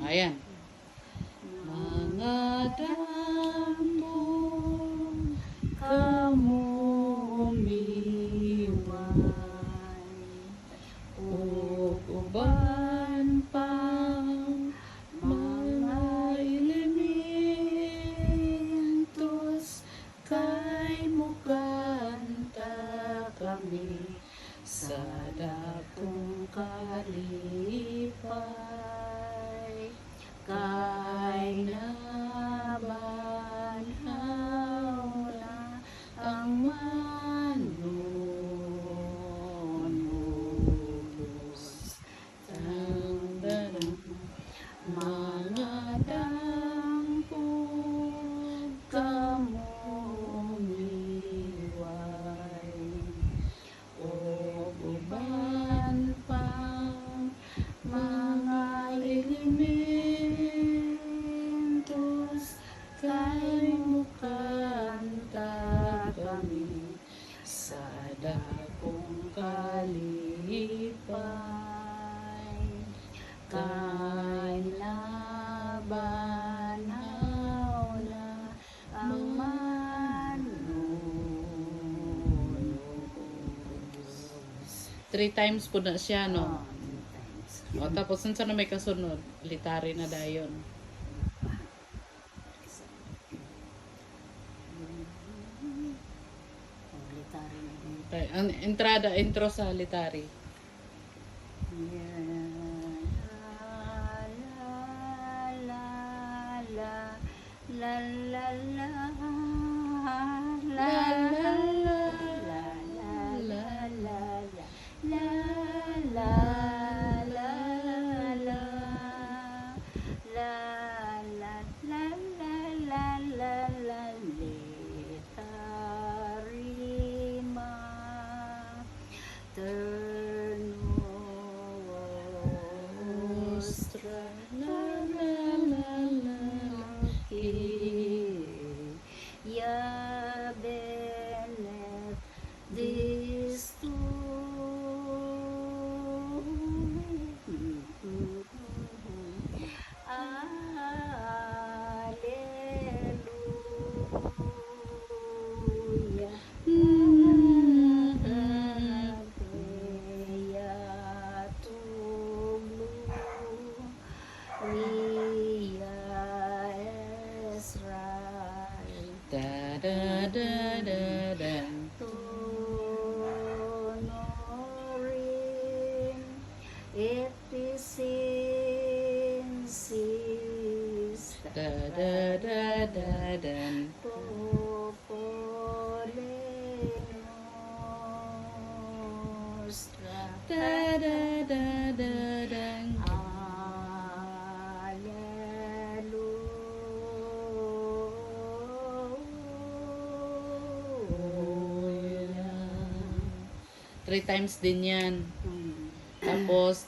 Ayan. Mga damo kamo umiwan, uban pang mga elementos, kay mukanta kami sa dakong kalipay, kay nabanhaw na ang manunos. Mga dampog kamo umiway, o uban pang mga elementos, kay mukanta kami sa dakong kalipay, kay nabanhaw na ang manunos. 3 times po na siya, no? O, tapos saan na may kasunod? Litari na dayon. Ang entrada, intro sa litari. La la la La la la Nostra, la la la la, ya benedictus alleluia da da da da da. Honorin efficiensis Da da da da da. populi nostra Da da da da da. Alleluia. 3 times din yan. Tapos,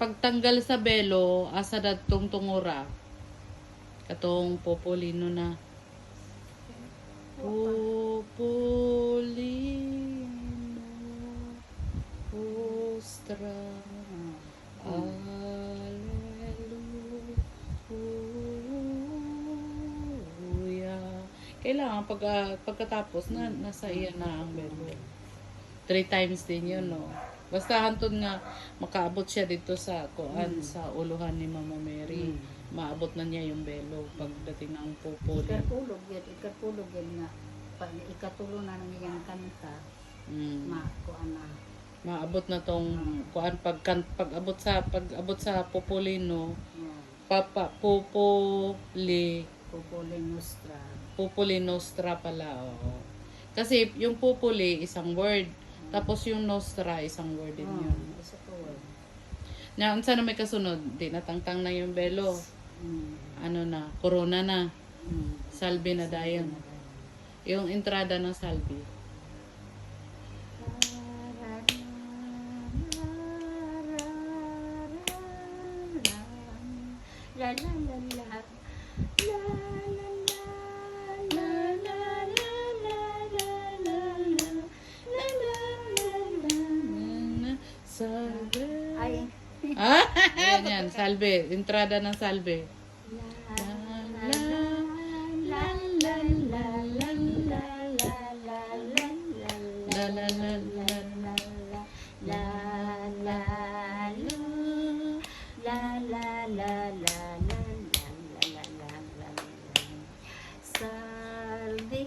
pagtanggal sa belo, asa datong tungura. Katong popolino na. Popolino ostra. Alleluia. Kailangan pagkatapos na nasa iya na ang belo. 3 times din yun, no? Basta hantod nga makaabot siya dito sa kuan sa uluhan ni Mama Mary. Maabot na niya yung belo pagdating ng popoli. Ikatulog yan nga. Ikatulo na ng iyang kanta. Mm. Kuan na. Maabot na tong kuan pag-abot sa popolino. Popoli Populi nostra. nostra pala, oo. Kasi yung popoli isang word, tapos yung nostra isang word din yun. Isa po. Na unsa na may kasunod, di natangtang na yung belo. Ano na, corona na. Salve na dayon. Yung entrada ng salve. La la la la. La la la la la la la la la la la la. Salve. Ay. Ah, yan, salve. Entrada ng salve. La la la la. Salve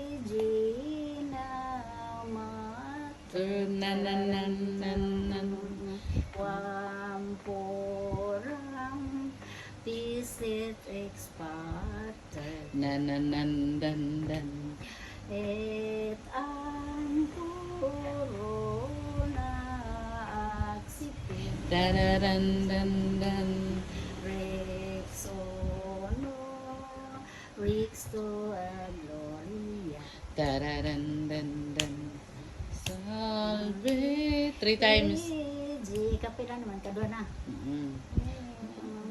Regina Mater Na na na na na. Quam Poram Visit ex Pater Na na na dan dan. et an corona accipit Dararan dan dan. Rex honor Rex to a gloria Dararan dan dan. Salve. 3 times. Regi kapila naman kadua na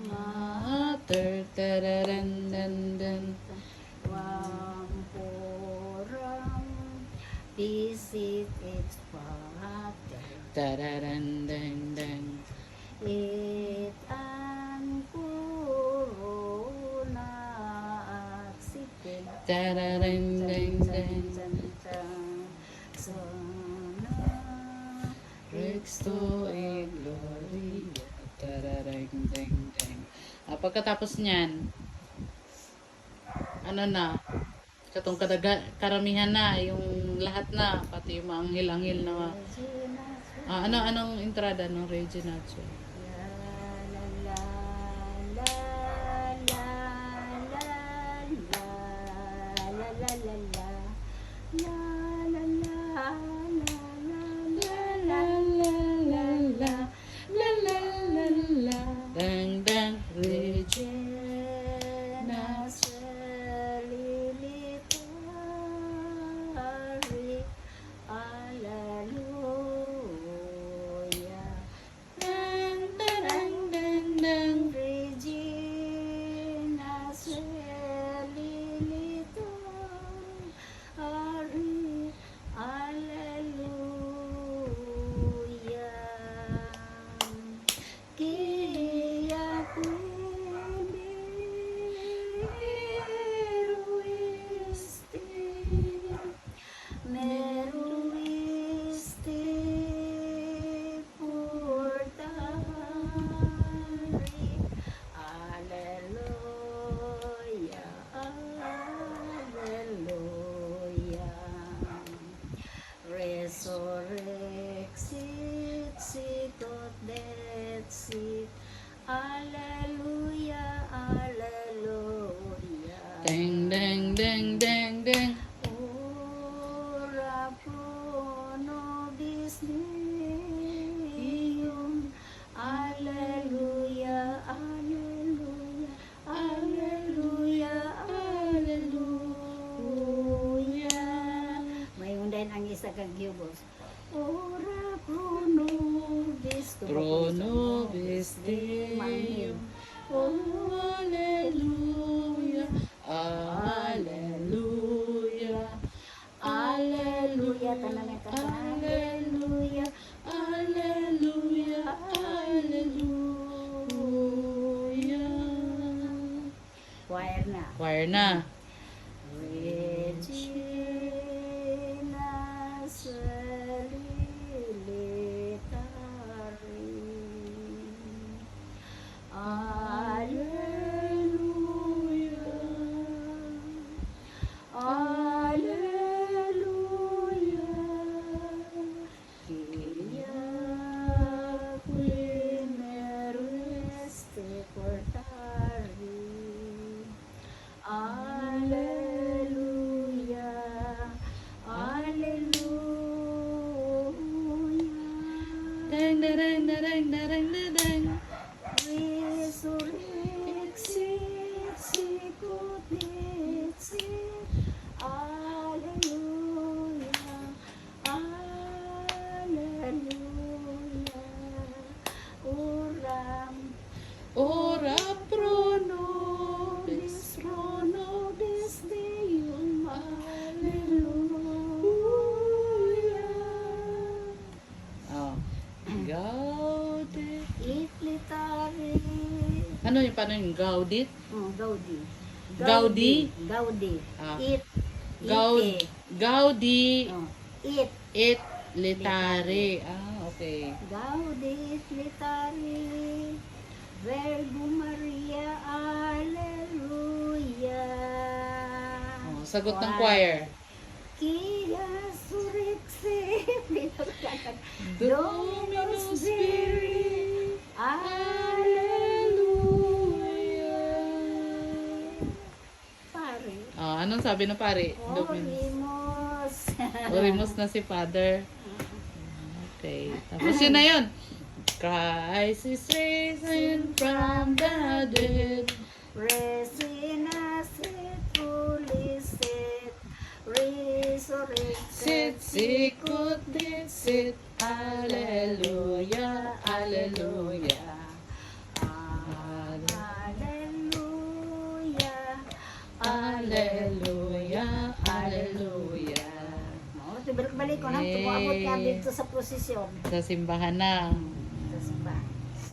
Mater. Dararan dan dan. Quam Poram Visit ex Pater Dararan dan dan. et an corona accipit Dararan dan dan. Sana Rexto e gloria. Tararang deng deng. Pagkatapos niyan, ano na, katong karamihan na, yung lahat na, pati yung mga anghel-anghel na, anong entrada ng Regina Church? Dang dang Regina. Dang dang dang dang. Resurrexit, sicut detsit, Alleluia, Alleluia. Dang dang dang dang dang. Ora pro nobis Deum, Alleluia, Alleluia, Alleluia, Alleluia. May undain ang isa kang giyubos. Ora pro nobis Pro nobis Deum. Alleluia. Alleluia. Alleluia, tanang ito. Alleluia, Alleluia. Alleluia. choir na. Choir na. Regina Salilitari. Alleluia. Alleluia. Kyria quimereste portari. Alleluia. Alleluia. Dang dang dang dang dang dang. Resurrexit, sicut dixit, Alleluia, Alleluia, oram, Ora pro nobis Deum, Alleluia. Oh. Gaude. Lit litari. Ano yung paano yung gaudit? Gaudi. Gaudi? Gaudi. Ah. It. Gaud, Ite. gaudi, It. it, litare. Ah, okay. Gaudit litari. Virgo Maria, Alleluia. Oh, sagot ng choir. Kia surexit. Dominus Viri, Alleluia. Pare. Ah, anong sabi ng pare? Dominus. Orimos. Orimos na si Father. Okay. Tapos yun na yun. Christ is risen from the dead. Resina sit, fully sit, resurrected. Sit, sikut, dit, sit. Alleluia, alleluia. Alleluia. Alleluia, alleluia. Balik-balik ko na. Tumabot ka dito sa prosesyon. Sa simbahan na. Sa simbahan.